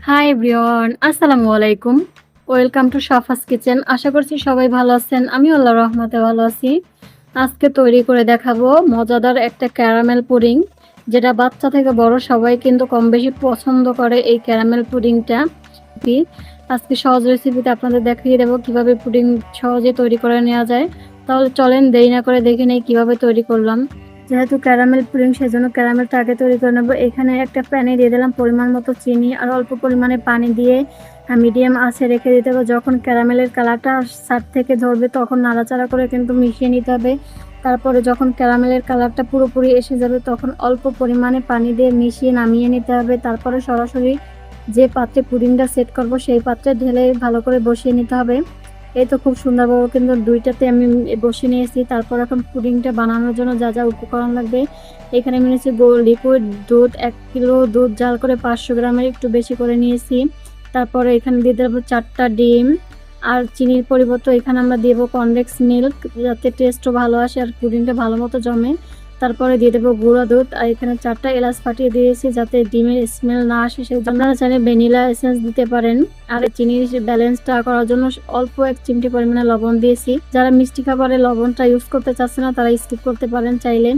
High everyone, আসসালামু আলাইকুম। Welcome to Safa's kitchen. আশা করছি সবাই ভালো আছেন। আমি আল্লাহর রহমতে ভালো আছি। আজকে তৈরি করে দেখাবো মজাদার একটা ক্যারামেল পুডিং, যেটা বাচ্চা থেকে বড় সবাই কিন্তু কম বেশি পছন্দ করে এই ক্যারামেল পুডিংটা। আজকে সহজ রেসিপিতে আপনাদের দেখিয়ে দেবো কিভাবে পুডিং সহজে তৈরি করে নেওয়া যায়। তাহলে চলেন দেরি না করে দেখে নেই কিভাবে তৈরি করলাম। যেহেতু ক্যারামেল পুডিং সেজন্য ক্যারামেলটা আগে তৈরি করে নেবো। এখানে একটা প্যানে দিয়ে দিলাম পরিমাণ মতো চিনি আর অল্প পরিমাণে পানি দিয়ে মিডিয়াম আঁচে রেখে দিতে হবে। যখন ক্যারামেলের কালারটা সাইড থেকে ধরবে তখন নাড়াচাড়া করে কিন্তু মিশিয়ে নিতে হবে। তারপরে যখন ক্যারামেলের কালারটা পুরোপুরি এসে যাবে তখন অল্প পরিমাণে পানি দিয়ে মিশিয়ে নামিয়ে নিতে হবে। তারপরে সরাসরি যে পাত্রে পুডিংটা সেট করব সেই পাত্রে ঢেলে ভালো করে বসিয়ে নিতে হবে। এই তো খুব সুন্দরভাবে কিন্তু দুইটাতে আমি বসিয়ে নিয়েছি। তারপর এখন পুডিংটা বানানোর জন্য যা যা উপকরণ লাগবে, এখানে আমি নিয়েছি লিকুইড দুধ 1 কিলো দুধ জাল করে 500 গ্রামের একটু বেশি করে নিয়েছি। তারপরে এখানে দিয়ে দেবো 4টা ডিম, আর চিনির পরিবর্তে এখানে আমরা দেবো কনডেন্স মিল্ক, যাতে টেস্টও ভালো আসে আর পুডিংটা ভালো মতো জমে। তারপরে দিয়ে দেবো গুঁড়া দুধ, আর এখানে 4টা এলাচ ফাটিয়ে দিয়েছি যাতে ডিমের স্মেল না আসে। সেই জন্য আপনারা চাইলে ভ্যানিলা এসেন্স দিতে পারেন। আর চিনির ব্যালেন্সটা করার জন্য অল্প 1 চিমটি পরিমাণে লবণ দিয়েছি। যারা মিষ্টি খাবারে লবণটা ইউজ করতে চাচ্ছে না তারা স্কিপ করতে পারেন চাইলে।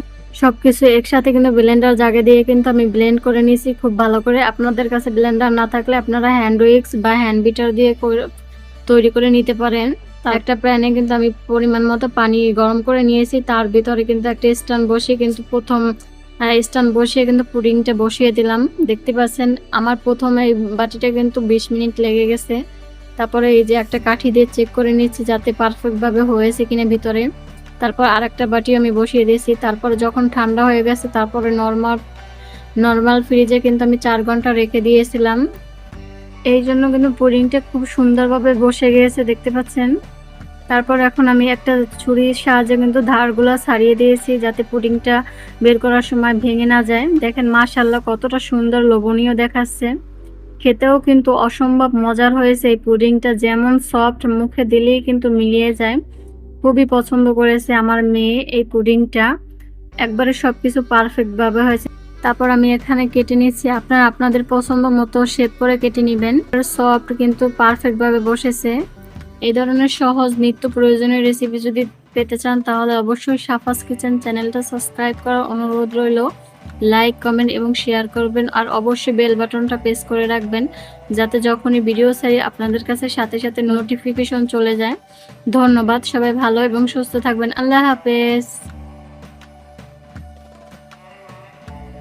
সবকিছু একসাথে কিন্তু ব্লেন্ডার জাগে দিয়ে কিন্তু আমি ব্লেন্ড করে নিয়েছি খুব ভালো করে। আপনাদের কাছে ব্লেন্ডার না থাকলে আপনারা হ্যান্ড উইক্স বা হ্যান্ড বিটার দিয়ে তৈরি করে নিতে পারেন। একটা প্যানে কিন্তু আমি পরিমাণ মতো পানি গরম করে নিয়েছি। তার ভিতরে কিন্তু একটা স্ট্যান্ড বসিয়ে কিন্তু স্ট্যান্ড বসিয়ে কিন্তু পুডিংটা বসিয়ে দিলাম। দেখতে পাচ্ছেন আমার প্রথমে বাটিটা কিন্তু 20 মিনিট লেগে গেছে। তারপরে এই যে একটা কাঠি দিয়ে চেক করে নিচ্ছি যাতে পারফেক্টভাবে হয়েছে কিনা ভিতরে। তারপর আরেকটা বাটি আমি বসিয়ে দিয়েছি। তারপরে যখন ঠান্ডা হয়ে গেছে তারপরে নর্মাল ফ্রিজে কিন্তু আমি 4 ঘন্টা রেখে দিয়েছিলাম। এই জন্য কিন্তু পুডিংটা খুব সুন্দরভাবে বসে গিয়েছে, দেখতে পাচ্ছেন। তারপর এখন আমি একটা ছুরির সাহায্যে কিন্তু ধারগুলো ছাড়িয়ে দিয়েছি যাতে পুডিংটা বের করার সময় ভেঙে না যায়। দেখেন মাশাআল্লাহ কতটা সুন্দর লোভনীয় দেখাচ্ছে। খেতেও কিন্তু অসম্ভব মজার হয়েছে এই পুডিংটা, যেমন সফট মুখে দিলেই কিন্তু মিলিয়ে যায়। খুবই পছন্দ করেছে আমার মেয়ে এই পুডিংটা, একবারে সবকিছু পারফেক্ট ভাবে হয়েছে। তারপর আমি এখানে কেটে নিচ্ছি, আপনারা আপনাদের পছন্দ মতো শেপ করে কেটে নেবেন। সফট কিন্তু পারফেক্ট ভাবে বসেছে। এই ধরনের সহজ নিত্য প্রয়োজনীয় রেসিপি যদি পেতে চান তাহলে অবশ্যই সাফাস কিচেন চ্যানেলটা সাবস্ক্রাইব করার অনুরোধ রইল। লাইক কমেন্ট এবং শেয়ার করবেন, আর অবশ্যই বেল বাটনটা প্রেস করে রাখবেন যাতে যখনই ভিডিও ছাড়ি আপনাদের কাছে সাথে সাথে নোটিফিকেশন চলে যায়। ধন্যবাদ, সবাই ভালো এবং সুস্থ থাকবেন। আল্লাহ হাফেজ।